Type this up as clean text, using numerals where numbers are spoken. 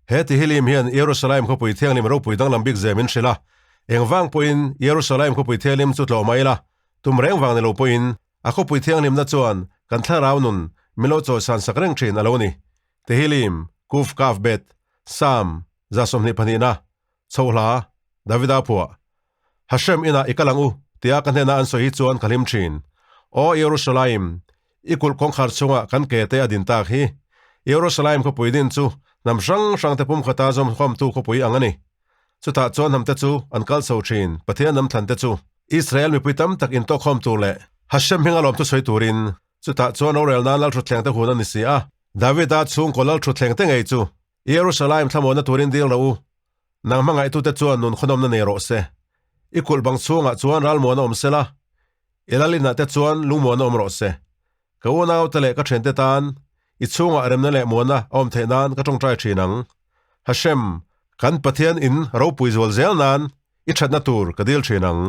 he ti hilim hian Jerusalem ko pui thiang lim ro pui dang lam big zemin shila engwang poin Jerusalem ko pui thelim chu tlo maila tum reng wang ne lo poin a ko pui thiang lim na chuan kan thla raw nun milo cho san sakreng thin aloni ti hilim kuf kaf bet sam zasomni panina chola davida puwa Hashem ina ikalangu tia kan hena an so hi chuan kalim thin o Jerusalem ikul kong khar chunga kan ke te adin tak hi Jerusalem ko pui din chu nam sang te pum khata zom khom tu ko pui angani chuta chuan ham te chu an kal so thin pathian nam than te chu Israel mi puitam tak in to khom tu le Hashem hingalom tu soi turin chuta chuan orel nan lal thutleng te hunan ni sia Davida chung kolal thutleng te ngei chu Jerusalem thamona turin dil ro nang mangai tu te chuan nun khonom na nei ro se ikul bang chunga chuan ral mo na om sela elalina te chuan lumo na om ro se kauna utale ka thente tan I chunga remna le mo na om thenan ka tong trai thinang Hashem kan pathian in ro pui zol zel nan I thatna tur ka dil thinang